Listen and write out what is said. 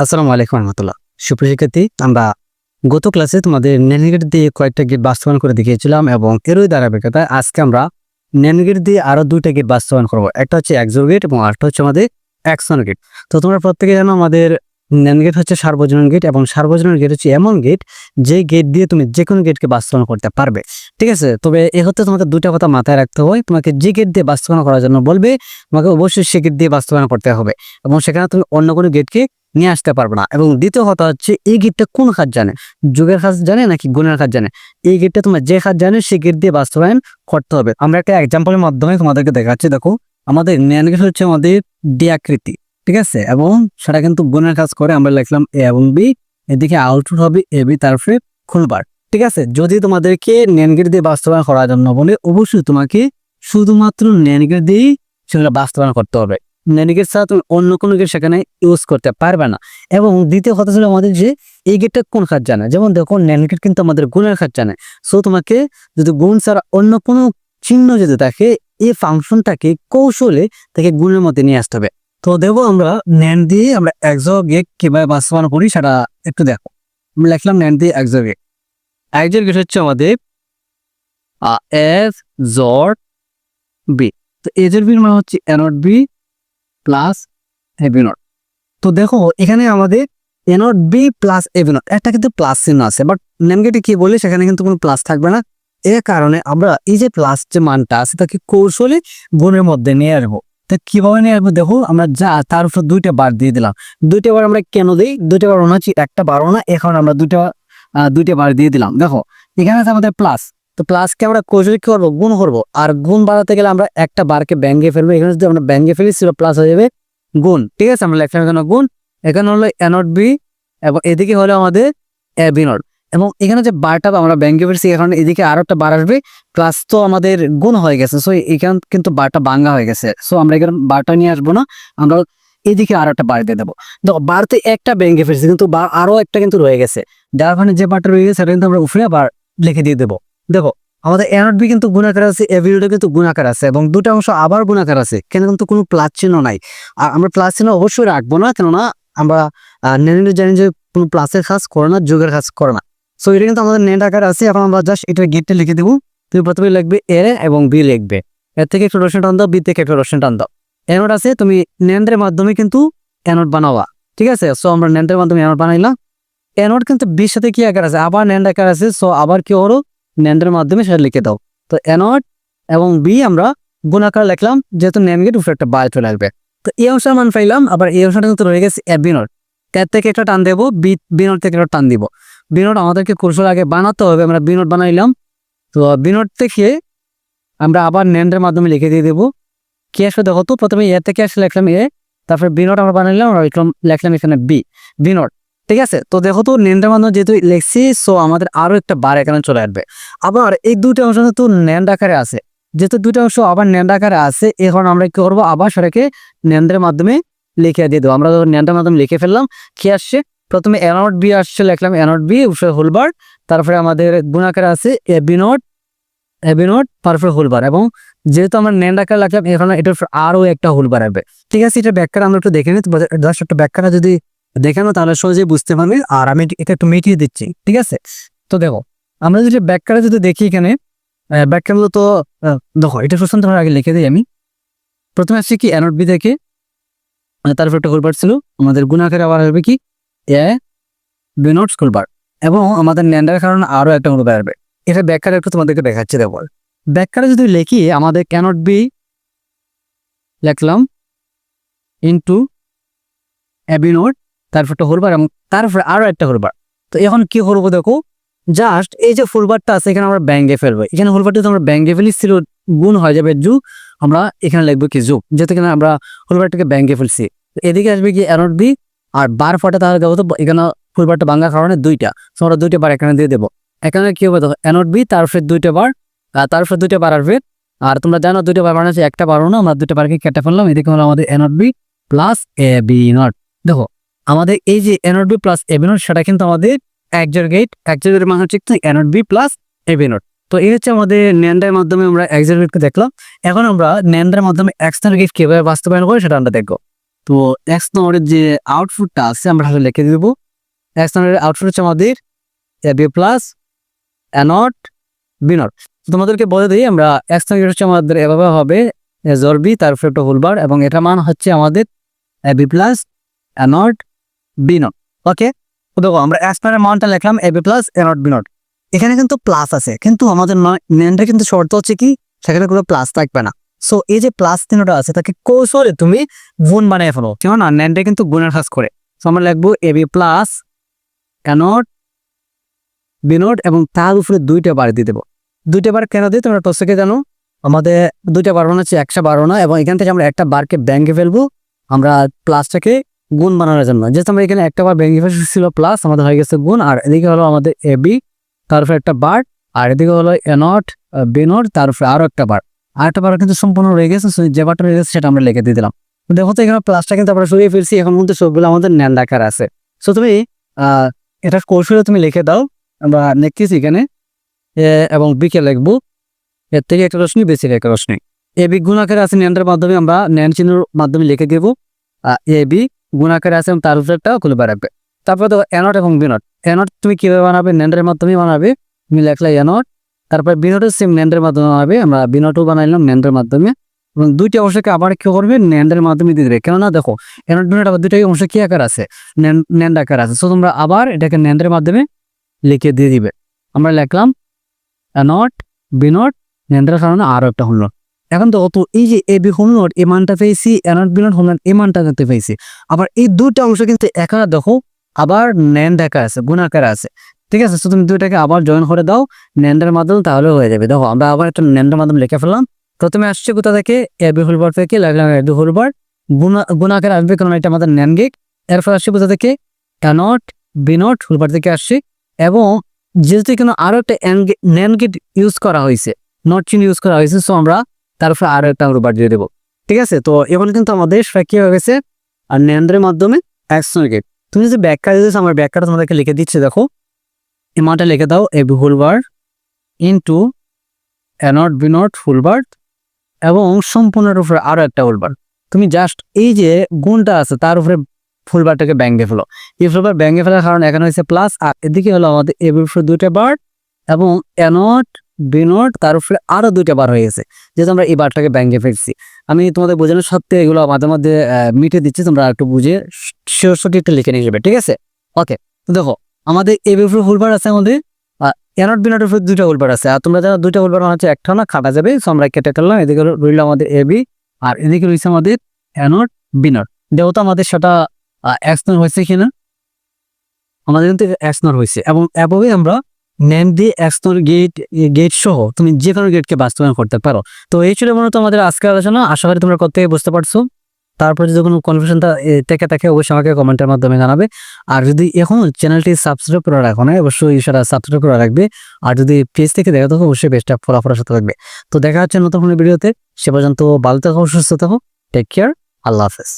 আসসালামু আলাইকুম রহমতুল্লাহ। সুপ্রিয় শিক্ষার্থী, আমরা গত ক্লাসে তোমাদের ন্যাভিগেট দিয়ে কয়েকটা গেট বাস্তবায়ন করে দেখিয়েছিলাম এবং এরই ধারাবাহিকতায় আজকে আমরা ন্যাভিগেট দিয়ে আরো দুইটা গেট বাস্তবায়ন করব। একটা হচ্ছে এক্সোর গেট এবং আরেকটা হচ্ছে আমাদের এক্সন গেট। তো তোমরা প্রত্যেকে জানো আমাদের ন্যাভিগেট হচ্ছে সার্বজনীন গেট এবং সার্বজনীন গেট হচ্ছে এমন গেট যে গেট দিয়ে তুমি যে কোনো গেটকে বাস্তবায়ন করতে পারবে। ঠিক আছে, তবে এ হতে তোমাকে দুইটা কথা মাথায় রাখতে হয়। তোমাকে যে গেট দিয়ে বাস্তবায়ন করার জন্য বলবে তোমাকে অবশ্যই সে গেট দিয়ে বাস্তবায়ন করতে হবে এবং সেখানে তুমি অন্য কোনো গেটকে নিয়ে আসতে পারবে না। এবং দ্বিতীয় কথা হচ্ছে এই গেটটা কোন কাজ জানে, যোগের কাজ জানে নাকি গুণের কাজ জানে। এই গেটটা তোমার যে কাজ জানে সেই গেট দিয়ে বাস্তবায়ন করতে হবে। আমরা একটা এক্সাম্পলের মাধ্যমে তোমাদেরকে দেখাচ্ছি। দেখো, আমাদের ন্যান গেট হচ্ছে আমাদের ডি আকৃতি, ঠিক আছে, এবং সেটা কিন্তু গুণের কাজ করে। আমরা লিখলাম এ এবং বি, এদিকে আউটপুট হবে এ বি, তারপরে খুলবার। ঠিক আছে, যদি তোমাদেরকে ন্যান গেট দিয়ে বাস্তবায়ন করার জন্য বলে অবশ্যই তোমাকে শুধুমাত্র ন্যান গেট দিয়েই সেগুলো বাস্তবায়ন করতে হবে। ন্যান গেট ছাড়া তুমি অন্য কোনো গেট সেখানে ইউজ করতে পারবে না। এবং দ্বিতীয় কথা ছিল আমাদের যে এই গেটটা কোন কাজ জানে। যেমন দেখো, ন্যান গেট কিন্তু আমাদের গুণের কাজ জানে। সো তোমাকে যদি গুণ ছাড়া অন্য কোনো চিহ্ন যদি থাকে, এই ফাংশনটাকে কৌশলে তাকে গুণের মধ্যে নিয়ে আসতে হবে। তো দেখো, আমরা ন্যান দিয়ে আমরা এক্সোর গেট কিভাবে বাস্তবায়ন করি সেটা একটু দেখো। আমরা লিখলাম ন্যান দিয়ে এক্সোর গেট। এক্সোর গেট হচ্ছে আমাদের এস জড বি। তো এজের বির মানে হচ্ছে A not B plus A B not. তো দেখো, এখানে আমাদের A not B plus A B not একটা কিন্তু প্লাস চিহ্ন আছে, বাট ন্যান গেটে কি বলে সেখানে কিন্তু কোনো প্লাস থাকবে না। এর কারণে আমরা এই যে প্লাস যে মানটা আছে তাকে কৌশলে গুণের মধ্যে নিয়ে আসবো। তা কিভাবে নিয়ে আসবো দেখো, আমরা যা তার উপর দুইটা বার দিয়ে দিলাম। দুইটা বার আমরা কেন দিই? দুইটা বার মনে হচ্ছে একটা বারো না, এখন আমরা দুইটা বার দিয়ে দিলাম। দেখো, এখানে আছে আমাদের প্লাস। তো প্লাসকে আমরা কৌশলে কি করবো? গুণ করবো। আর গুণ বাড়াতে গেলে আমরা একটা বারকে ব্যাঙ্গে ফেলবো। এখানে যদি আমরা ব্যাঙ্গে ফেলি সেটা প্লাস হয়ে যাবে গুণ। ঠিক আছে, আমরা লিখলাম এখানে গুণ। এখানে হলো এ নট বি এবং এদিকে হলো আমাদের এ বি নট। এবং এখানে যে বারটা আমরা ব্যাঙ্গে ফেলছি, এখন এদিকে আরো একটা বার আসবে। প্লাস তো আমাদের গুণ হয়ে গেছে, সো এখানে কিন্তু বারটা ভাঙ্গা হয়ে গেছে। সো আমরা এখানে বারটা নিয়ে আসবো না, আমরা এদিকে আরো একটা বার দিয়ে দেবো। দেখো, বারতে একটা ব্যাঙ্গে ফেলছি কিন্তু আরো একটা কিন্তু রয়ে গেছে, যার কারণে যে বারটা রয়ে গেছে সেটা কিন্তু আমরা উপরে আবার লিখে দিয়ে দেবো। দেখো, আমাদের এ নট বি কিন্তু গুণাকার আছে, এ বি নট কিন্তু গুণাকার আছে এবং দুটো অংশ আবার গুণাকার আছে, কেন কিন্তু কোনো প্লাস চিহ্ন নাই। আর আমরা প্লাস চিহ্ন অবশ্যই রাখবো না, কেননা আমরা নেনে জানি যে কোনো প্লাসের কাজ করে না, যোগের কাজ করে না। সো এটা কিন্তু আমাদের নেট আকার আছে। এখন আমরা জাস্ট এটা গেটটা লিখে দেবো। তুমি প্রথমে লিখবে এ এবং বি লিখবে। এর থেকে একটা রোশন টান দাও, বি থেকে একটা রোশন টান দাও। এ নোট আছে, তুমি নেন্ডের মাধ্যমে কিন্তু এ নোট বানাওয়া। ঠিক আছে, সো আমরা নেন্ডের মাধ্যমে এ নোট বানাইলাম। এ নোট কিন্তু বির সাথে কি আকার আছে? আবার নেন্ড আকার আছে। সো আবার কি হলো? নেন্ডের মাধ্যমে সেটা লিখে দাও। তো এ নোট এবং বি আমরা গুণাকার লিখলাম, যেহেতু নেম গেট উপরে একটা বার চলে আসবে। তো এই অংশের মান পাইলাম। আবার এই অংশটা কিন্তু রয়ে গেছে এ বি নোট। এর থেকে একটা টান দেবো, বি নোট থেকে একটা টান দিব। বি নোট আমাদেরকে কৌশল আগে বানাতে হবে। আমরা বি নোট বানাইলাম। তো বি নোট থেকে আমরা আবার নেন্ডের মাধ্যমে লিখে দিয়ে দেবো। কি আসলে দেখো তো, প্রথমে এ থেকে আসলে লিখলাম এ, তারপরে বি নোট আমরা বানাইলাম, আমরা লিখলাম এখানে বি নোট। ঠিক আছে, তো দেখো তো নেন্ডের মাধ্যমে যেহেতু লিখছি, সো আমাদের আরো একটা বার এখানে চলে আসবে। আবার এই দুটো অংশ কিন্তু নেন্ড আকারে আছে, যেহেতু দুটো অংশ আবার নেন্ড আকারে আছে, এখন আমরা কি করবো? আবার সেটাকে নেন্ডের মাধ্যমে লিখে দিয়ে দেবো। আমরা নেন্ডের মাধ্যমে লিখে ফেললাম। কি আসছে? প্রথমে এ নট বি আসছে, লিখলাম এ নট বি হোলবার, তারপরে আমাদের গুণাকারে আছে এ বি নোট তারপরে হোলবার। এবং যেহেতু আমরা নেন্ড আকারে লিখলাম, এখানে এটার আরো একটা হোলবার আসবে। ঠিক আছে, এটা ব্যাখ্যাটা আমরা একটু দেখে নিই। জাস্ট একটা ব্যাখ্যাটা যদি দেখানো তাহলে সহজেই বুঝতে পারবে। আর আমি এটা একটু মিটিয়ে দিচ্ছি। ঠিক আছে, তো দেখো, আমরা যদি ব্যাখ্যাটা যদি দেখি এখানে, ব্যাখ্যা মূলত দেখো, এটা প্রশ্ন তোমার আগে লিখে দিই আমি। প্রথমে আসছে কি এ নট বি থেকে, তারপর একটা হোলবার ছিল। আমাদের গুণাকারে আবার আসবে কি এ বি নোট হোলবার, এবং আমাদের নেন্ডার কারণে আরো একটা হোলবার আসবে। এটা ব্যাখ্যাটা একটু তোমাদেরকে দেখাচ্ছি। দেখো, ব্যাখ্যাটা যদি লিখি, আমাদের ক্যানট বি লিখলাম ইন্টু এ বি নোট, তারপর একটা হোলবার এবং তারপরে আরো একটা হোলবার। তো এখন কি করবো দেখো, জাস্ট এই যে হোলবারটা আছে এখানে আমরা ব্যাঙ্গে ফেলবো। এখানে হোলবারটা তো আমরা ব্যাঙ্গে ফেলি, ছিল গুণ হয়ে যাবে যু, আমরা এখানে লিখবো কি যুগ, যেহেতু এখানে আমরা হোলবারটাকে ব্যাঙ্গে ফেলছি। এদিকে আসবে কি এ নট বি আর বার ফটা, তাহলে দেখো তো এখানে হোলবারটা ভাঙার কারণে দুইটা, তো আমরা দুইটা বার এখানে দিয়ে দেবো। এখানে কি হবে দেখো, এ নট বি তারপরে দুইটা বার, তারপরে দুইটা বার আসবে। আর তোমরা জানো দুইটা বার বানাচ্ছি, একটা বারো না, আমরা দুইটা বারকে কেটে ফেললাম। এদিকে হলো আমাদের A not B plus A B not. দেখো, আমাদের এই যে A not B plus A B not, সেটা কিন্তু আমাদের এক্সোর গেটের মান হচ্ছে A not B plus A B not. তো এই হচ্ছে আমাদের নেন্ডার মাধ্যমে আমরা এক্সোর গেটকে দেখলাম। এখন আমরা নেন্ডার মাধ্যমে এক্সটার্নাল গেট কিভাবে বাস্তবায়ন করি সেটা আমরা দেখবো। তো এক্স নরের যে আউটপুটটা আছে আমরা আসলে লিখে দিব। এক্স নরের আউটপুট হচ্ছে আমাদের A B plus A not B not. তোমাদেরকে বলে দিই আমরা এক্স নর হচ্ছে আমাদের এভাবে হবে এ জোর বি তারপর একটা হোলবার এবং এটা মান হচ্ছে আমাদের A B plus A not B not. Okay, তো দেখো আমরা এক্স নরের মানটা লিখলাম A B plus A not B not. এখানে কিন্তু প্লাস আছে, কিন্তু আমাদের নেনটা কিন্তু শর্ত হচ্ছে কি সেখানে কোনো প্লাস থাকবে না। সো এই যে প্লাস চিহ্নটা আছে তাকে কৌশলে তুমি গুণ বানিয়ে ফেলো, কেমন না? নেনটা কিন্তু গুণের কাজ করে। সো আমরা লিখবো A B plus A not B not এবং তার উপরে 2টা বার দিয়ে দেবো। 2টা বার কেন দিই তোমরা প্রত্যেকে জানো, আমাদের 2টা বার মানে হচ্ছে 112 না, এবং এখান থেকে আমরা একটা বারকে ব্যাঙ্গে ফেলবো আমরা প্লাসটাকে গুণ বানানোর জন্য। যেহেতু আমরা এখানে একটা বার ব্যাঙ্গে ফেলছিল প্লাস, আমাদের হয়ে গেছে গুণ। আর এদিকে হলো আমাদের এ বি তার উপরে একটা বার, আর এদিকে হলো এ নট বি নট তার উপরে আরো একটা বার। আরেকটা বার কিন্তু সম্পূর্ণ রয়ে গেছে, যে বারটা রয়ে গেছে সেটা আমরা লিখে দিয়ে দিলাম। দেখো তো এখানে প্লাসটা কিন্তু আমরা সরিয়ে ফেলছি, এখন কিন্তু সবগুলো আমাদের ন্যান আকার আছে। সো তুমি এটা কৌশলে তুমি লিখে দাও। আমরা লিখতেছি এখানে এ এবং বি কে লিখবো এর থেকে একটা রশ্মি বেশি একটা রশ্মি। এ বি গুণ আকারে আছে ন্যানের মাধ্যমে, আমরা ন্যান চিহ্নের মাধ্যমে লিখে দেবো এ বি গুণ আকারে আছে এবং তার উপরে একটা খুলবা রাখবে। তারপরে দেখো এ নট এবং বি নট। এ নট তুমি কিভাবে বানাবে? ন্যান্ডের মাধ্যমে বানাবে, তুমি লিখলে এ নট। তারপর বি নটের সেম ন্যান্ডের মাধ্যমে বানাবে, আমরা বি নটও বানাইলাম ন্যান্ডের মাধ্যমে। এবং 2টা অংশকে আবার কি করবে? ন্যান্ডের মাধ্যমে দিয়ে দেবে। কেননা দেখো এ নট বি নট আবার 2টাই অংশ কি আকার আছে? ন্যান্ড আকার আছে। সো তোমরা আবার এটাকে ন্যান্ডের মাধ্যমে লিখে দিয়ে দিবে। আমরা লিখলাম এ নট বি নট, ন্যান্ডের কারণে আরো একটা হল। এখন দেখো তো এই যে এ বি হোল নট এই মানটা পেয়েছি, A not B not whole not এই মানটা কিন্তু পেয়েছি। আবার এই 2টা অংশ কিন্তু একা দেখো আবার ন্যান্ড আকার আছে, গুণ আকার আছে। ঠিক আছে, তো তুমি 2টাকে আবার জয়েন করে দাও ন্যান্ডের মাধ্যমে, তাহলে হয়ে যাবে। দেখো আমরা আবার একটা ন্যান্ডের মাধ্যমে লিখে ফেললাম। প্রথমে আসছে কোথা থেকে? এ বি হোলবার থেকে লিখলাম এ বি হোলবার, গুণ আকার আসবে কারণ এটা আমাদের ন্যান্ড গেট। এরপর আসছে কোথা থেকে? এ নট বি নট হোলবার থেকে আসছে, এবং যেহেতু এখানে আরো একটা ন্যান্ড গেট ইউজ করা হয়েছে, নট চিহ্ন ইউজ করা হয়েছে, সো আমরা তারপরে আরো একটা হোলবার দিয়ে দেবো। ঠিক আছে, তো এখন কিন্তু আমাদের কি হয়ে গেছে আর ন্যান্ডের মাধ্যমে এক্স নট গেট। তুমি যে ব্যাখ্যা দিয়েছো আমার ব্যাখ্যাটা তোমাদেরকে লিখে দিচ্ছে। দেখো এই মানটা লিখে দাও A B whole bar into A not B not whole bar এবং সম্পূর্ণের উপরে আরো একটা হোলবার। তুমি জাস্ট এই যে গুণটা আছে তার উপরে ফুলবারটাকে ব্যাঙ্গে ফেলো। এই ফুলবার ব্যাঙ্গে ফেলার কারণে এখানে হয়েছে প্লাস, আর এদিকে হলো আমাদের এ বির উপরে 2টা বার এবং এ নট বি নট তার উপরে আরো 2টা বার হয়ে গেছে, যেহেতু আমরা এই বারটাকে ব্যাঙ্গে ফেলছি। আমি তোমাদের বোঝানোর সত্ত্বে এগুলো মাঝে মধ্যে মিটে দিচ্ছি, তোমরা একটু বুঝে সঠিকটা লিখে নিয়ে যাবে। ঠিক আছে, ওকে। তো দেখো আমাদের এ বির উপরে হোলবার আছে, আমাদের এ নট বি নটের উপরে 2টা হোলবার আছে। আর তোমরা যারা 2টা হোলবার হচ্ছে একটা না কাটা যাবে, সো আমরা কেটে ফেললাম। এদিকে রইল আমাদের এ বি আর এদিকে রয়েছে আমাদের এ নট বি নট। যেহেতু আমাদের সেটা এক্স নট হয়েছে কিনা, আমাদের কিন্তু এক্স নট হয়েছে, এবং এভাবে আমরা ন্যান্ড দিয়ে এক্স নট গেট সহ তুমি যে কোনো গেটকে বাস্তবায়ন করতে পারো। তো এই ছিল মূলত আমাদের আজকের আলোচনা। আশা করি তোমরা কোথা থেকে বুঝতে পারছো। তারপর যদি কোনো কনফিউশনটা থেকে থাকে অবশ্যই আমাকে কমেন্টের মাধ্যমে জানাবে। আর যদি এখন চ্যানেলটি সাবস্ক্রাইব করে রাখো না, অবশ্যই সেটা সাবস্ক্রাইব করে রাখবে। আর যদি পেজ থেকে দেখা থাকো অবশ্যই পেজটা ফলোর সাথে থাকবে। তো দেখা হচ্ছে নতুন কোনো ভিডিওতে, সে পর্যন্ত ভালো থাকো, সুস্থ থাকো, টেক কেয়ার, আল্লাহ হাফেজ।